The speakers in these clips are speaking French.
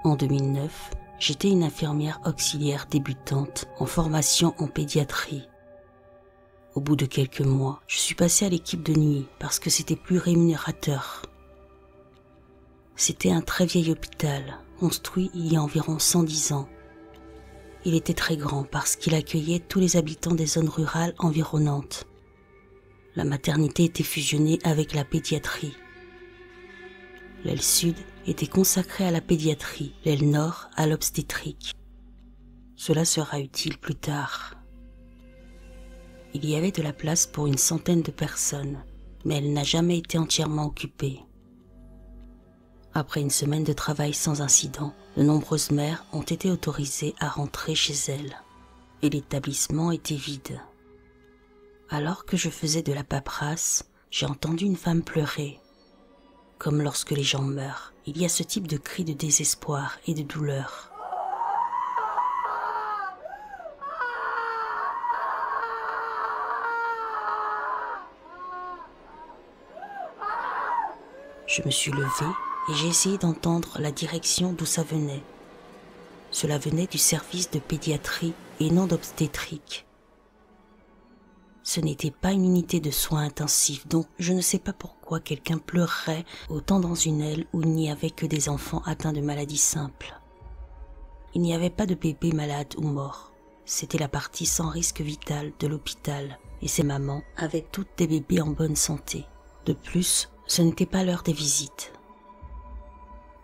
En 2009, j'étais une infirmière auxiliaire débutante en formation en pédiatrie. Au bout de quelques mois, je suis passée à l'équipe de nuit parce que c'était plus rémunérateur. C'était un très vieil hôpital, construit il y a environ 110 ans. Il était très grand parce qu'il accueillait tous les habitants des zones rurales environnantes. La maternité était fusionnée avec la pédiatrie. L'aile sud était consacrée à la pédiatrie, l'aile nord à l'obstétrique. Cela sera utile plus tard. Il y avait de la place pour une centaine de personnes, mais elle n'a jamais été entièrement occupée. Après une semaine de travail sans incident, de nombreuses mères ont été autorisées à rentrer chez elles, et l'établissement était vide. Alors que je faisais de la paperasse, j'ai entendu une femme pleurer. Comme lorsque les gens meurent, il y a ce type de cri de désespoir et de douleur. Je me suis levée et j'ai essayé d'entendre la direction d'où ça venait. Cela venait du service de pédiatrie et non d'obstétrique. Ce n'était pas une unité de soins intensifs, donc je ne sais pas pourquoi quelqu'un pleurerait autant dans une aile où il n'y avait que des enfants atteints de maladies simples. Il n'y avait pas de bébés malades ou morts. C'était la partie sans risque vital de l'hôpital et ces mamans avaient toutes des bébés en bonne santé. De plus, ce n'était pas l'heure des visites.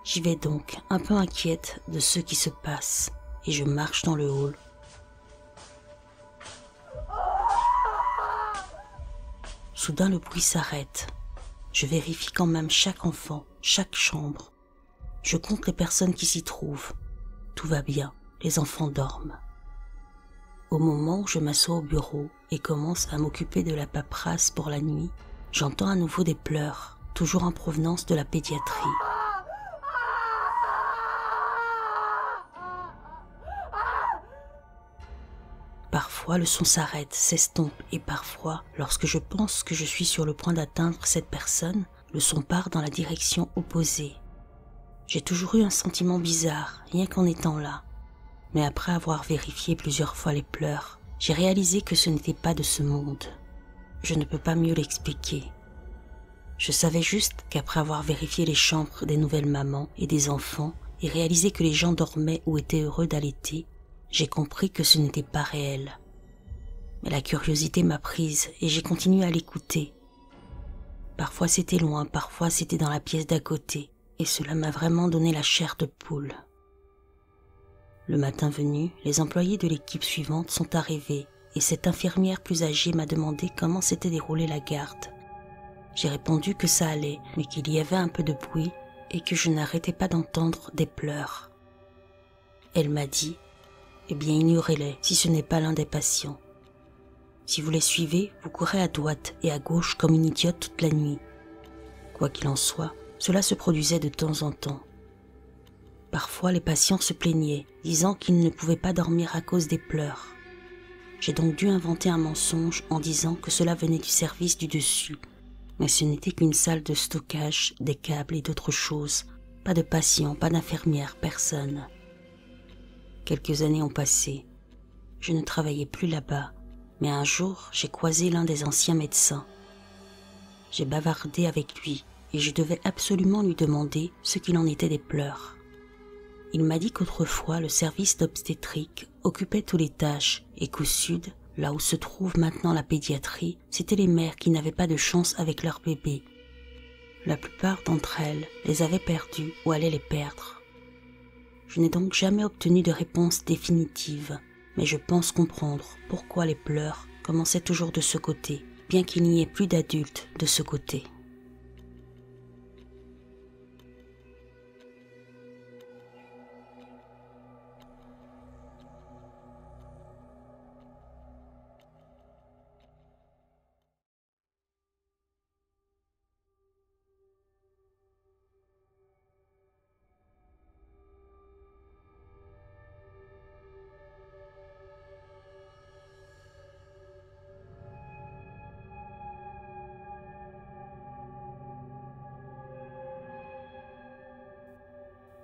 J'y vais donc, un peu inquiète de ce qui se passe, et je marche dans le hall. Soudain, le bruit s'arrête. Je vérifie quand même chaque enfant, chaque chambre. Je compte les personnes qui s'y trouvent. Tout va bien, les enfants dorment. Au moment où je m'assois au bureau et commence à m'occuper de la paperasse pour la nuit, j'entends à nouveau des pleurs, toujours en provenance de la pédiatrie. Parfois, le son s'arrête, s'estompe et parfois, lorsque je pense que je suis sur le point d'atteindre cette personne, le son part dans la direction opposée. J'ai toujours eu un sentiment bizarre, rien qu'en étant là. Mais après avoir vérifié plusieurs fois les pleurs, j'ai réalisé que ce n'était pas de ce monde. Je ne peux pas mieux l'expliquer. Je savais juste qu'après avoir vérifié les chambres des nouvelles mamans et des enfants et réalisé que les gens dormaient ou étaient heureux d'allaiter, j'ai compris que ce n'était pas réel. Mais la curiosité m'a prise et j'ai continué à l'écouter. Parfois c'était loin, parfois c'était dans la pièce d'à côté, et cela m'a vraiment donné la chair de poule. Le matin venu, les employés de l'équipe suivante sont arrivés et cette infirmière plus âgée m'a demandé comment s'était déroulée la garde. J'ai répondu que ça allait, mais qu'il y avait un peu de bruit et que je n'arrêtais pas d'entendre des pleurs. Elle m'a dit « Eh bien, ignorez-les si ce n'est pas l'un des patients. Si vous les suivez, vous courez à droite et à gauche comme une idiote toute la nuit. » Quoi qu'il en soit, cela se produisait de temps en temps. Parfois, les patients se plaignaient, disant qu'ils ne pouvaient pas dormir à cause des pleurs. J'ai donc dû inventer un mensonge en disant que cela venait du service du dessus. Mais ce n'était qu'une salle de stockage, des câbles et d'autres choses. Pas de patients, pas d'infirmières, personne. Quelques années ont passé. Je ne travaillais plus là-bas, mais un jour, j'ai croisé l'un des anciens médecins. J'ai bavardé avec lui et je devais absolument lui demander ce qu'il en était des pleurs. Il m'a dit qu'autrefois, le service d'obstétrique occupait toutes les tâches et qu'au sud, là où se trouve maintenant la pédiatrie, c'étaient les mères qui n'avaient pas de chance avec leurs bébés. La plupart d'entre elles les avaient perdus ou allaient les perdre. Je n'ai donc jamais obtenu de réponse définitive, mais je pense comprendre pourquoi les pleurs commençaient toujours de ce côté, bien qu'il n'y ait plus d'adultes de ce côté.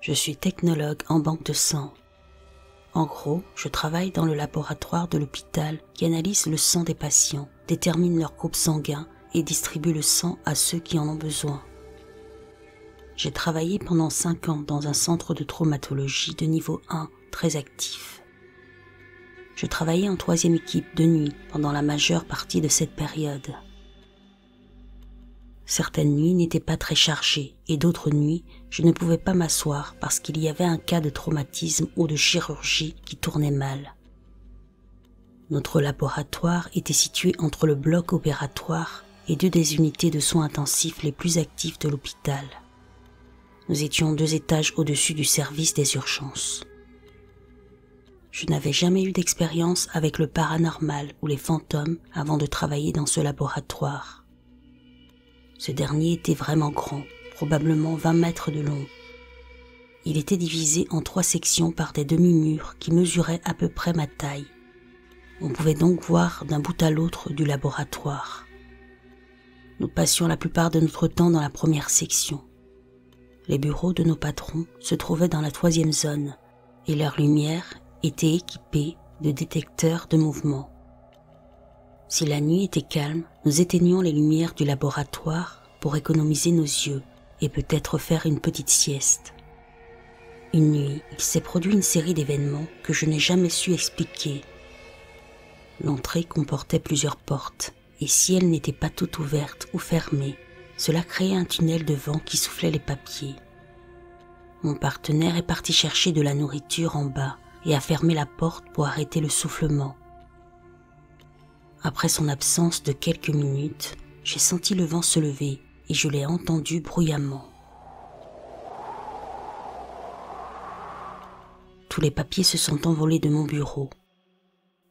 Je suis technologue en banque de sang. En gros, je travaille dans le laboratoire de l'hôpital qui analyse le sang des patients, détermine leur groupe sanguin et distribue le sang à ceux qui en ont besoin. J'ai travaillé pendant 5 ans dans un centre de traumatologie de niveau 1 très actif. Je travaillais en 3e équipe de nuit pendant la majeure partie de cette période. Certaines nuits n'étaient pas très chargées et d'autres nuits, je ne pouvais pas m'asseoir parce qu'il y avait un cas de traumatisme ou de chirurgie qui tournait mal. Notre laboratoire était situé entre le bloc opératoire et 2 des unités de soins intensifs les plus actives de l'hôpital. Nous étions 2 étages au-dessus du service des urgences. Je n'avais jamais eu d'expérience avec le paranormal ou les fantômes avant de travailler dans ce laboratoire. Ce dernier était vraiment grand, probablement 20 mètres de long. Il était divisé en 3 sections par des demi-murs qui mesuraient à peu près ma taille. On pouvait donc voir d'un bout à l'autre du laboratoire. Nous passions la plupart de notre temps dans la première section. Les bureaux de nos patrons se trouvaient dans la 3e zone et leurs lumières étaient équipées de détecteurs de mouvement. Si la nuit était calme, nous éteignions les lumières du laboratoire pour économiser nos yeux et peut-être faire une petite sieste. Une nuit, il s'est produit une série d'événements que je n'ai jamais su expliquer. L'entrée comportait plusieurs portes, et si elles n'étaient pas toutes ouvertes ou fermées, cela créait un tunnel de vent qui soufflait les papiers. Mon partenaire est parti chercher de la nourriture en bas et a fermé la porte pour arrêter le soufflement. Après son absence de quelques minutes, j'ai senti le vent se lever et je l'ai entendu bruyamment. Tous les papiers se sont envolés de mon bureau.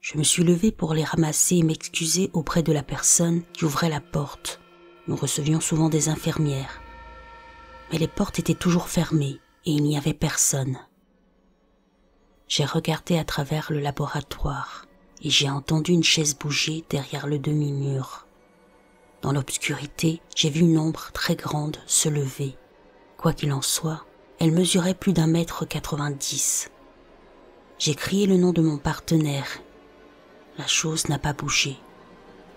Je me suis levé pour les ramasser et m'excuser auprès de la personne qui ouvrait la porte. Nous recevions souvent des infirmières. Mais les portes étaient toujours fermées et il n'y avait personne. J'ai regardé à travers le laboratoire et j'ai entendu une chaise bouger derrière le demi-mur. Dans l'obscurité, j'ai vu une ombre très grande se lever. Quoi qu'il en soit, elle mesurait plus d'1,90 m. J'ai crié le nom de mon partenaire. La chose n'a pas bougé.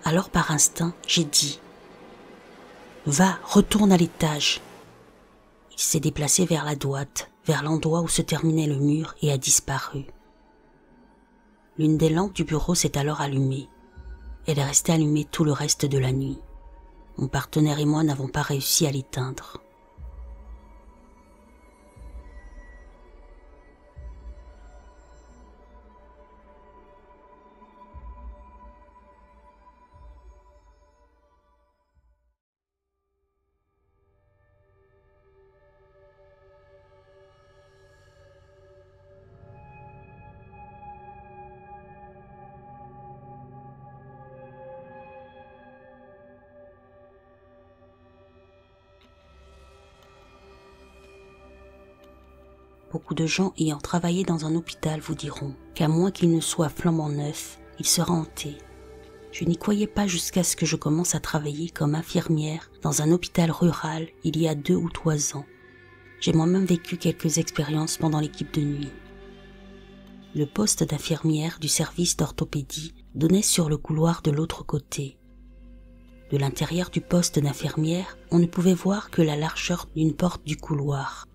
Alors par instinct, j'ai dit « Va, retourne à l'étage ». Il s'est déplacé vers la droite, vers l'endroit où se terminait le mur et a disparu. L'une des lampes du bureau s'est alors allumée. Elle est restée allumée tout le reste de la nuit. Mon partenaire et moi n'avons pas réussi à l'éteindre. Beaucoup de gens ayant travaillé dans un hôpital vous diront qu'à moins qu'il ne soit flambant neuf, il sera hanté. Je n'y croyais pas jusqu'à ce que je commence à travailler comme infirmière dans un hôpital rural il y a 2 ou 3 ans. J'ai moi-même vécu quelques expériences pendant l'équipe de nuit. Le poste d'infirmière du service d'orthopédie donnait sur le couloir de l'autre côté. De l'intérieur du poste d'infirmière, on ne pouvait voir que la largeur d'une porte du couloir.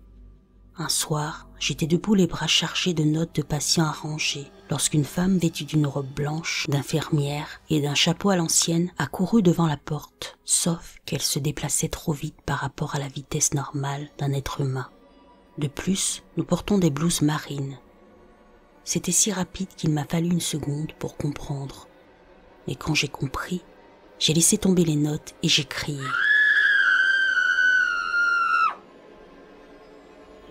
Un soir, j'étais debout les bras chargés de notes de patients à ranger, lorsqu'une femme vêtue d'une robe blanche, d'infirmière et d'un chapeau à l'ancienne a couru devant la porte, sauf qu'elle se déplaçait trop vite par rapport à la vitesse normale d'un être humain. De plus, nous portons des blouses marines. C'était si rapide qu'il m'a fallu une seconde pour comprendre. Mais quand j'ai compris, j'ai laissé tomber les notes et j'ai crié.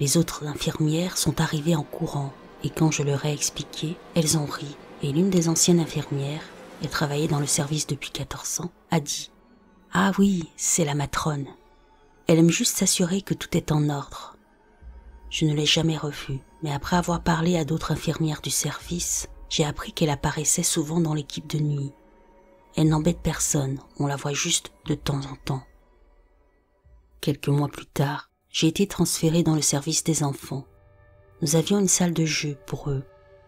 Les autres infirmières sont arrivées en courant et quand je leur ai expliqué, elles ont ri. Et l'une des anciennes infirmières, elle travaillait dans le service depuis 14 ans, a dit « Ah oui, c'est la matrone. Elle aime juste s'assurer que tout est en ordre. » Je ne l'ai jamais revue, mais après avoir parlé à d'autres infirmières du service, j'ai appris qu'elle apparaissait souvent dans l'équipe de nuit. Elle n'embête personne, on la voit juste de temps en temps. Quelques mois plus tard, j'ai été transférée dans le service des enfants. Nous avions une salle de jeu pour eux,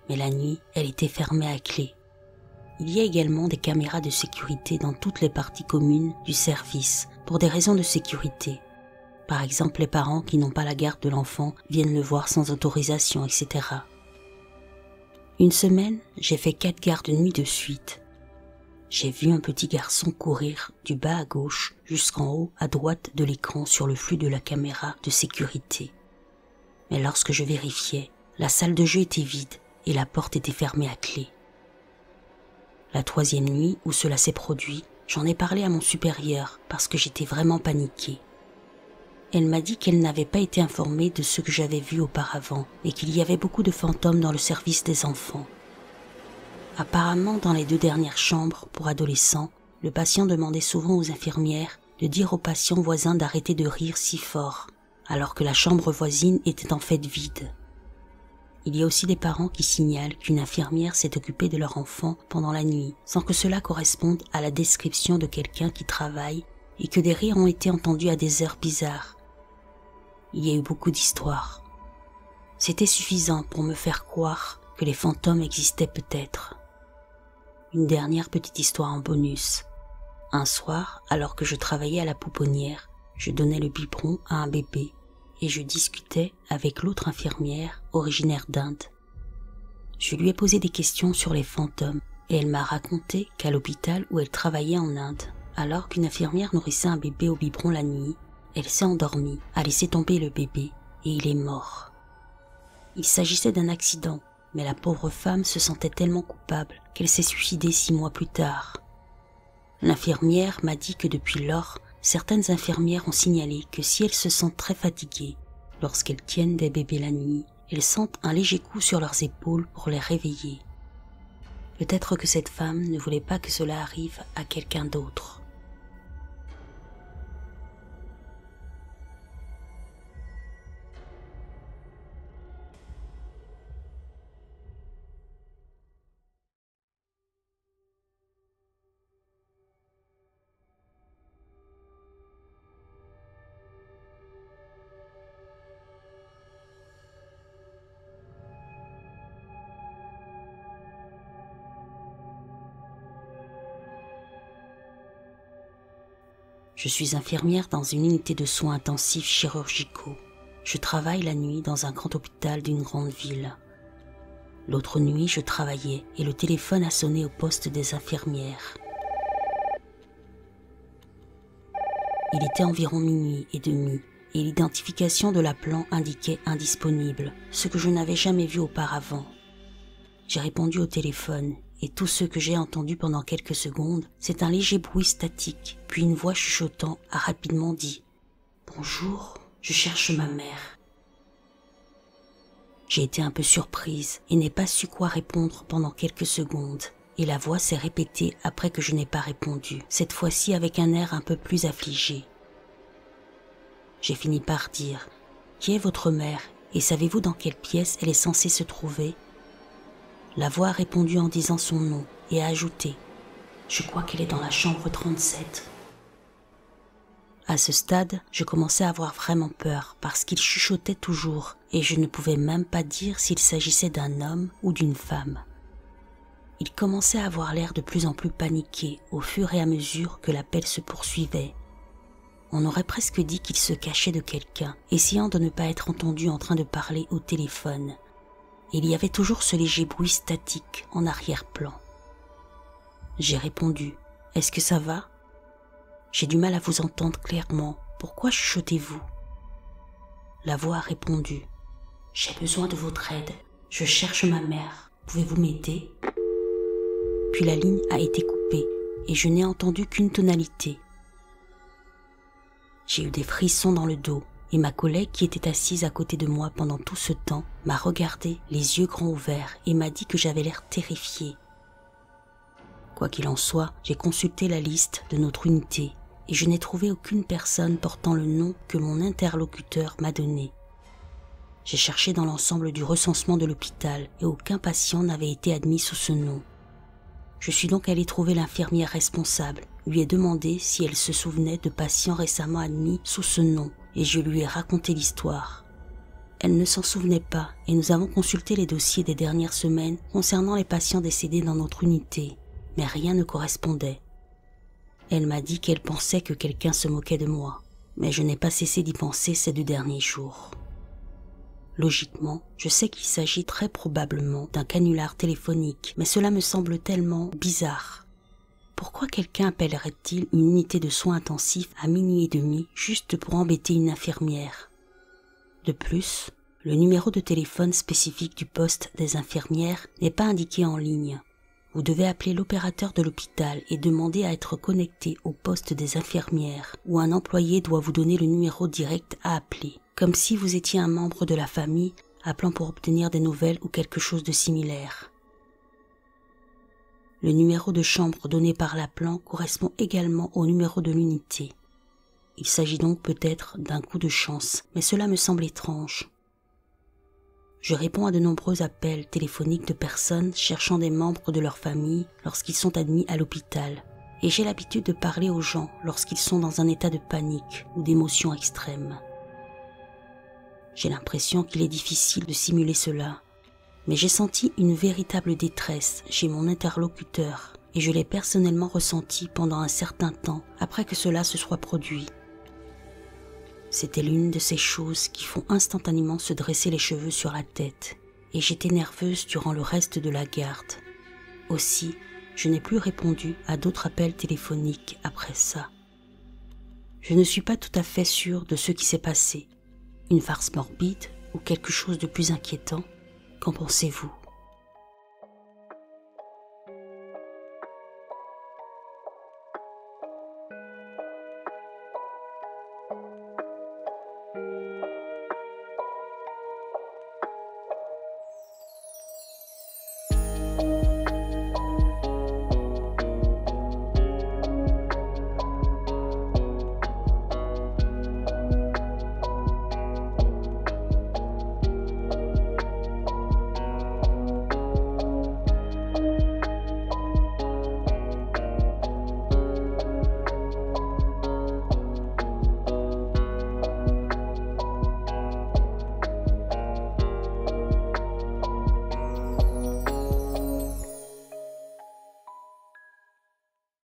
mais la nuit, elle était fermée à clé. Il y a également des caméras de sécurité dans toutes les parties communes du service pour des raisons de sécurité. Par exemple, les parents qui n'ont pas la garde de l'enfant viennent le voir sans autorisation, etc. Une semaine, j'ai fait 4 gardes de nuit de suite. J'ai vu un petit garçon courir du bas à gauche jusqu'en haut à droite de l'écran sur le flux de la caméra de sécurité. Mais lorsque je vérifiais, la salle de jeu était vide et la porte était fermée à clé. La 3e nuit où cela s'est produit, j'en ai parlé à mon supérieur parce que j'étais vraiment paniquée. Elle m'a dit qu'elle n'avait pas été informée de ce que j'avais vu auparavant et qu'il y avait beaucoup de fantômes dans le service des enfants. Apparemment, dans les 2 dernières chambres pour adolescents, le patient demandait souvent aux infirmières de dire aux patients voisins d'arrêter de rire si fort, alors que la chambre voisine était en fait vide. Il y a aussi des parents qui signalent qu'une infirmière s'est occupée de leur enfant pendant la nuit, sans que cela corresponde à la description de quelqu'un qui travaille, et que des rires ont été entendus à des heures bizarres. Il y a eu beaucoup d'histoires. C'était suffisant pour me faire croire que les fantômes existaient peut-être. Une dernière petite histoire en bonus. Un soir, alors que je travaillais à la pouponnière, je donnais le biberon à un bébé et je discutais avec l'autre infirmière originaire d'Inde. Je lui ai posé des questions sur les fantômes et elle m'a raconté qu'à l'hôpital où elle travaillait en Inde, alors qu'une infirmière nourrissait un bébé au biberon la nuit, elle s'est endormie, a laissé tomber le bébé et il est mort. Il s'agissait d'un accident, mais la pauvre femme se sentait tellement coupable qu'elle s'est suicidée 6 mois plus tard. L'infirmière m'a dit que depuis lors, certaines infirmières ont signalé que si elles se sentent très fatiguées, lorsqu'elles tiennent des bébés la nuit, elles sentent un léger coup sur leurs épaules pour les réveiller. Peut-être que cette femme ne voulait pas que cela arrive à quelqu'un d'autre. Je suis infirmière dans une unité de soins intensifs chirurgicaux. Je travaille la nuit dans un grand hôpital d'une grande ville. L'autre nuit, je travaillais et le téléphone a sonné au poste des infirmières. Il était environ minuit et demi et l'identification de l'appelant indiquait indisponible, ce que je n'avais jamais vu auparavant. J'ai répondu au téléphone et tout ce que j'ai entendu pendant quelques secondes, c'est un léger bruit statique, puis une voix chuchotant a rapidement dit « Bonjour, je cherche ma mère ». J'ai été un peu surprise et n'ai pas su quoi répondre pendant quelques secondes, et la voix s'est répétée après que je n'ai pas répondu, cette fois-ci avec un air un peu plus affligé. J'ai fini par dire « Qui est votre mère et savez-vous dans quelle pièce elle est censée se trouver ?» La voix a répondu en disant son nom et a ajouté « Je crois qu'elle est dans la chambre 37 ». À ce stade, je commençais à avoir vraiment peur parce qu'il chuchotait toujours et je ne pouvais même pas dire s'il s'agissait d'un homme ou d'une femme. Il commençait à avoir l'air de plus en plus paniqué au fur et à mesure que l'appel se poursuivait. On aurait presque dit qu'il se cachait de quelqu'un, essayant de ne pas être entendu en train de parler au téléphone. Il y avait toujours ce léger bruit statique en arrière-plan. J'ai répondu « Est-ce que ça va ? J'ai du mal à vous entendre clairement. Pourquoi chuchotez-vous » La voix a répondu « J'ai besoin de votre aide. Je cherche ma mère. Pouvez-vous m'aider ?» Puis la ligne a été coupée et je n'ai entendu qu'une tonalité. J'ai eu des frissons dans le dos. Et ma collègue qui était assise à côté de moi pendant tout ce temps m'a regardé les yeux grands ouverts et m'a dit que j'avais l'air terrifiée. Quoi qu'il en soit, j'ai consulté la liste de notre unité et je n'ai trouvé aucune personne portant le nom que mon interlocuteur m'a donné. J'ai cherché dans l'ensemble du recensement de l'hôpital et aucun patient n'avait été admis sous ce nom. Je suis donc allée trouver l'infirmière responsable, lui ai demandé si elle se souvenait de patients récemment admis sous ce nom et je lui ai raconté l'histoire. Elle ne s'en souvenait pas et nous avons consulté les dossiers des dernières semaines concernant les patients décédés dans notre unité, mais rien ne correspondait. Elle m'a dit qu'elle pensait que quelqu'un se moquait de moi, mais je n'ai pas cessé d'y penser ces 2 derniers jours. Logiquement, je sais qu'il s'agit très probablement d'un canular téléphonique, mais cela me semble tellement bizarre. Pourquoi quelqu'un appellerait-il une unité de soins intensifs à 00h30 juste pour embêter une infirmière? De plus, le numéro de téléphone spécifique du poste des infirmières n'est pas indiqué en ligne. Vous devez appeler l'opérateur de l'hôpital et demander à être connecté au poste des infirmières, ou un employé doit vous donner le numéro direct à appeler, comme si vous étiez un membre de la famille appelant pour obtenir des nouvelles ou quelque chose de similaire. Le numéro de chambre donné par l'appelant correspond également au numéro de l'unité. Il s'agit donc peut-être d'un coup de chance, mais cela me semble étrange. Je réponds à de nombreux appels téléphoniques de personnes cherchant des membres de leur famille lorsqu'ils sont admis à l'hôpital, et j'ai l'habitude de parler aux gens lorsqu'ils sont dans un état de panique ou d'émotion extrême. J'ai l'impression qu'il est difficile de simuler cela, mais j'ai senti une véritable détresse chez mon interlocuteur et je l'ai personnellement ressenti pendant un certain temps après que cela se soit produit. C'était l'une de ces choses qui font instantanément se dresser les cheveux sur la tête, et j'étais nerveuse durant le reste de la garde. Aussi, je n'ai plus répondu à d'autres appels téléphoniques après ça. Je ne suis pas tout à fait sûre de ce qui s'est passé. Une farce morbide ou quelque chose de plus inquiétant? Qu'en pensez-vous ?